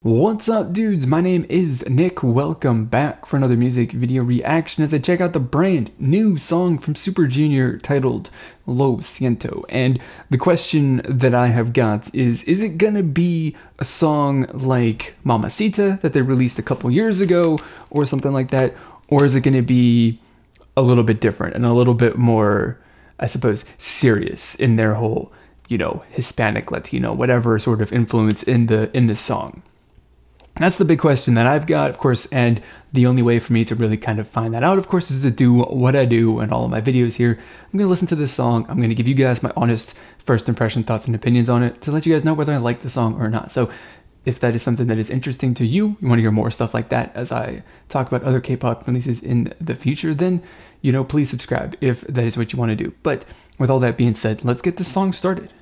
What's up, dudes? My name is Nick. Welcome back for another music video reaction as I check out the brand new song from 슈퍼주니어 titled Lo Siento. And the question that I have got is it gonna be a song like Mamacita that they released a couple years ago or something like that? Or is it gonna be a little bit different and a little bit more, I suppose, serious in their whole, you know, Hispanic, Latino, whatever sort of influence in the song? That's the big question that I've got, of course, and the only way for me to really kind of find that out, of course, is to do what I do in all of my videos here. I'm going to listen to this song. I'm going to give you guys my honest first impression, thoughts, and opinions on it to let you guys know whether I like the song or not. So if that is something that is interesting to you, you want to hear more stuff like that as I talk about other K-pop releases in the future, then, you know, please subscribe if that is what you want to do. But with all that being said, let's get this song started.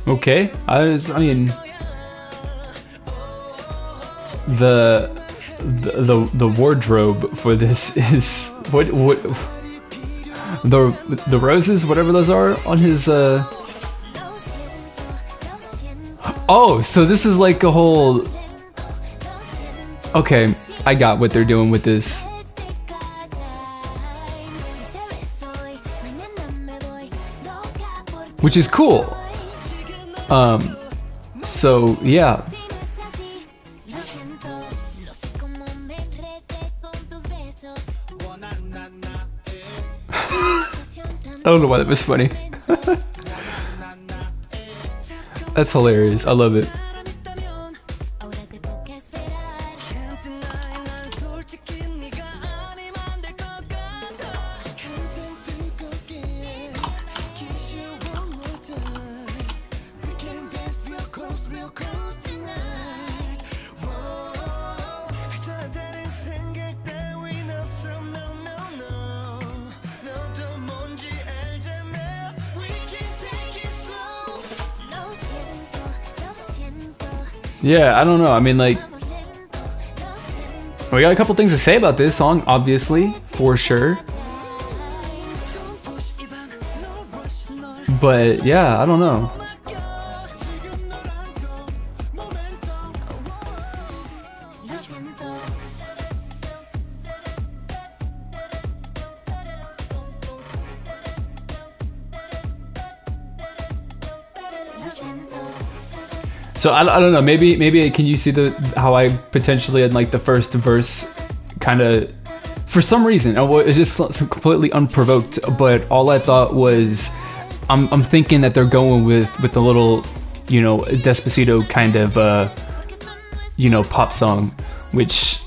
Okay, I mean, the wardrobe for this is what the roses, whatever those are on his oh, so this is like a whole, okay, I got what they're doing with this. Which is cool. So yeah. I don't know why that was funny. That's hilarious. I love it. Yeah, I don't know. I mean, like, we got a couple things to say about this song, obviously, for sure. But yeah, I don't know. So I don't know, maybe can you see how I potentially had like the first verse kind of, for some reason, it was just completely unprovoked, but all I thought was, I'm thinking that they're going with the little, you know, Despacito kind of, you know, pop song, which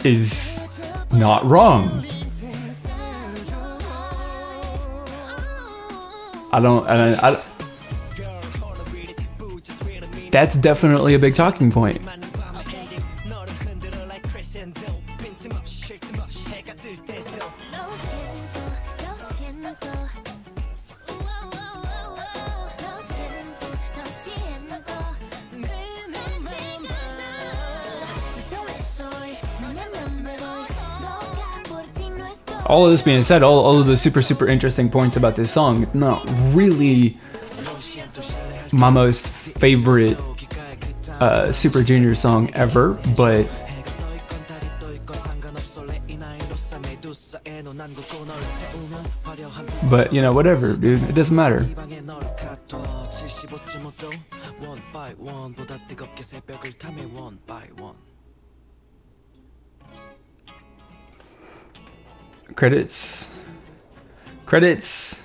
is not wrong. That's definitely a big talking point. All of this being said, all of the super interesting points about this song, not really my most favorite 슈퍼주니어 song ever, but you know, whatever, dude, it doesn't matter. one by one 보다 뜨겁게 새벽을 탐해 one by one. Credits. Credits.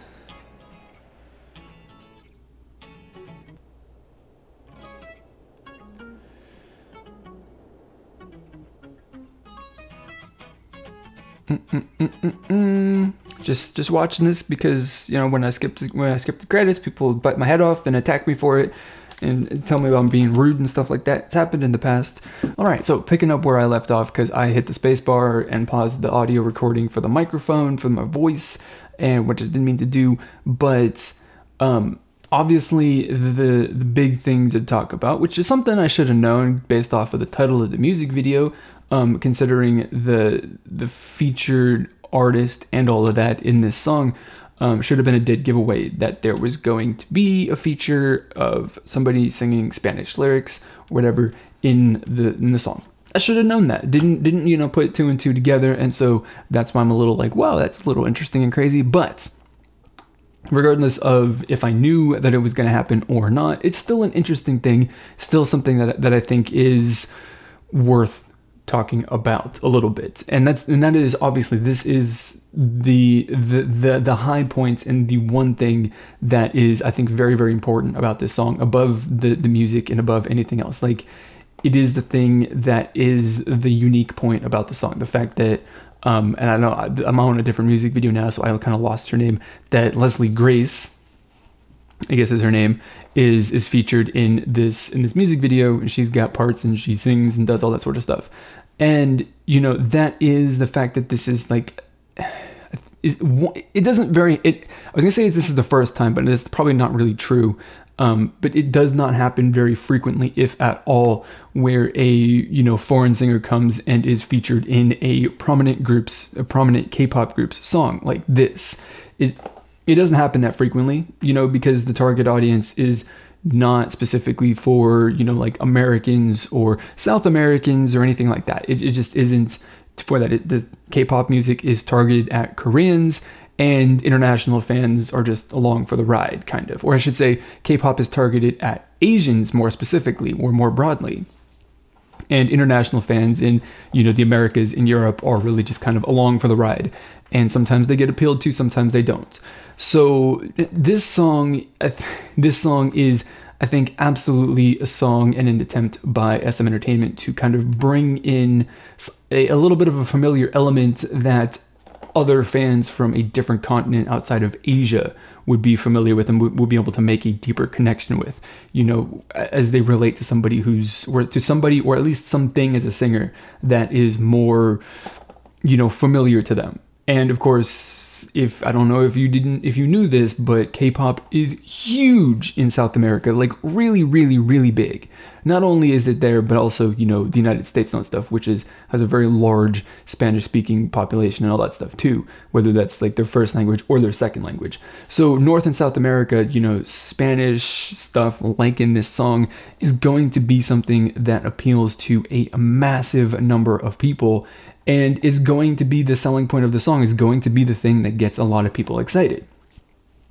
Just watching this because, you know, when I skip the credits, people bite my head off and attack me for it and tell me about I'm being rude and stuff like that. It's happened in the past. All right, so picking up where I left off, because I hit the space bar and paused the audio recording for the microphone for my voice, and which I didn't mean to do, but obviously the big thing to talk about, which is something I should have known based off of the title of the music video, considering the featured artist and all of that in this song, should have been a dead giveaway that there was going to be a feature of somebody singing Spanish lyrics or whatever in the song. I should have known that. Didn't you know, put two and two together, and so that's why I'm a little like, wow, that's a little interesting and crazy. But regardless of if I knew that it was going to happen or not, it's still an interesting thing, still something that I think is worth talking about a little bit. And that is obviously, this is the high points and the one thing that is, I think, very, very important about this song above the music and above anything else. Like, it is the thing that is the unique point about the song. The fact that, and I know I'm on a different music video now, so I kind of lost her name, that Leslie Grace, I guess is her name, is featured in this music video, and she's got parts and she sings and does all that sort of stuff. And, you know, that is the fact that this is like, it doesn't very, I was gonna say this is the first time, but it's probably not really true. But it does not happen very frequently, if at all, where a, you know, foreign singer comes and is featured in a prominent K-pop group's song like this. It doesn't happen that frequently, you know, because the target audience is not specifically for, you know, like Americans or South Americans or anything like that. It just isn't for that. The K-pop music is targeted at Koreans, and international fans are just along for the ride, kind of. Or I should say, K-pop is targeted at Asians more specifically, or more broadly. And international fans in, you know, the Americas and Europe are really just kind of along for the ride. And sometimes they get appealed to, sometimes they don't. So this song is, I think, absolutely a song and an attempt by SM Entertainment to kind of bring in a little bit of a familiar element that other fans from a different continent outside of Asia would be familiar with and would be able to make a deeper connection with, you know, as they relate to somebody or at least something as a singer that is more, you know, familiar to them. And of course, I don't know if you knew this, but K-pop is huge in South America, like really, really, really big. Not only is it there, but also, you know, the United States and stuff, which has a very large Spanish-speaking population and all that stuff too, whether that's like their first language or their second language. So North and South America, you know, Spanish stuff like in this song is going to be something that appeals to a massive number of people, and is going to be the selling point of the song, is going to be the thing that gets a lot of people excited.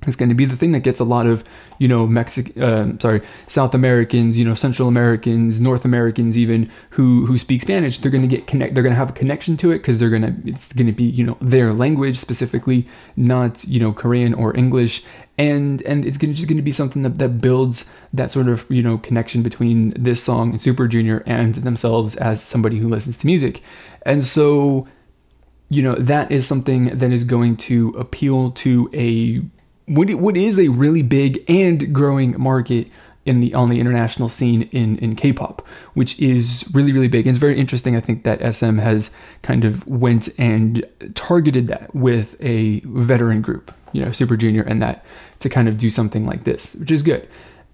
It's going to be the thing that gets a lot of, you know, South Americans, you know, Central Americans, North Americans even, who speak Spanish. They're going to they're going to have a connection to it because it's going to be, you know, their language specifically, not, you know, Korean or English. And it's just going to be something that builds that sort of, you know, connection between this song and Super Junior and themselves as somebody who listens to music. And so, you know, that is something that is going to appeal to what is a really big and growing market on the international scene in K-pop, which is really, really big. And it's very interesting, I think, that SM has kind of went and targeted that with a veteran group, you know, Super Junior, and that to kind of do something like this, which is good.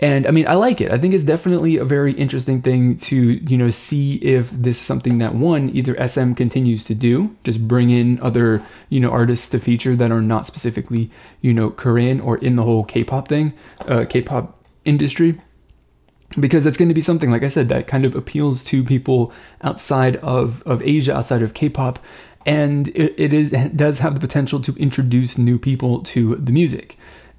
And I mean, I like it. I think it's definitely a very interesting thing to, you know, see if this is something that, one, either SM continues to do, just bring in other, you know, artists to feature that are not specifically, you know, Korean or in the whole K-pop thing, K-pop industry, because that's going to be something, like I said, that kind of appeals to people outside of Asia, outside of K-pop. And it does have the potential to introduce new people to the music.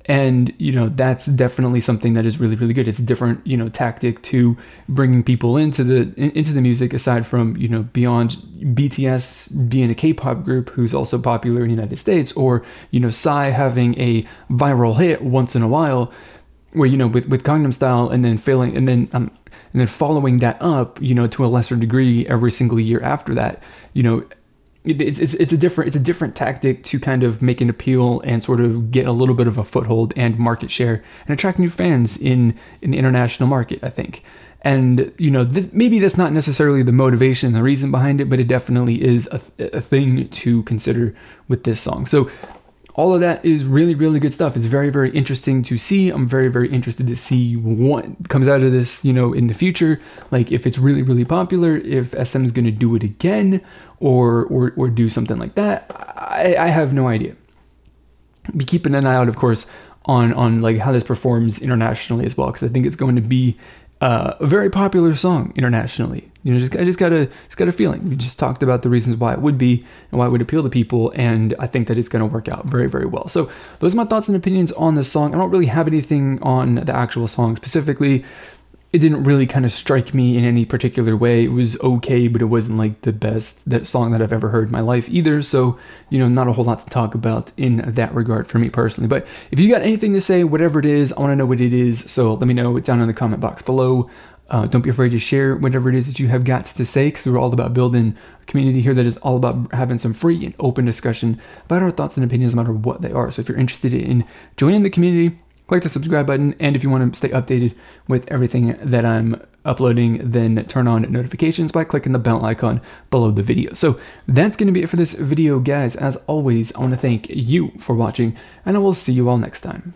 And, you know, that's definitely something that is really, really good. It's a different, you know, tactic to bringing people into the music, aside from, you know, beyond BTS being a K-pop group who's also popular in the United States, or, you know, Psy having a viral hit once in a while, where, you know, with Gangnam Style, and then failing, and then following that up, you know, to a lesser degree every single year after that. You know, it's a different tactic to kind of make an appeal and sort of get a little bit of a foothold and market share and attract new fans in the international market, I think. And, you know, maybe that's not necessarily the motivation and the reason behind it, but it definitely is a thing to consider with this song. So all of that is really, really good stuff. It's very, very interesting to see. I'm very, very interested to see what comes out of this, you know, in the future. Like, if it's really, really popular, if SM is going to do it again, or do something like that. I have no idea. Be keeping an eye out, of course, on like how this performs internationally as well, because I think it's going to be a very popular song internationally. You know, I just got a feeling. We just talked about the reasons why it would be and why it would appeal to people, and I think that it's going to work out very, very well. So those are my thoughts and opinions on this song. I don't really have anything on the actual song specifically. It didn't really kind of strike me in any particular way. It was okay, but it wasn't like the best song that I've ever heard in my life either. So, you know, not a whole lot to talk about in that regard for me personally. But if you got anything to say, whatever it is, I want to know what it is. So let me know it down in the comment box below. Don't be afraid to share whatever it is that you have got to say, because we're all about building a community here that is all about having some free and open discussion about our thoughts and opinions, no matter what they are. So if you're interested in joining the community, click the subscribe button, and if you want to stay updated with everything that I'm uploading, then turn on notifications by clicking the bell icon below the video. So that's going to be it for this video, guys. As always, I want to thank you for watching, and I will see you all next time.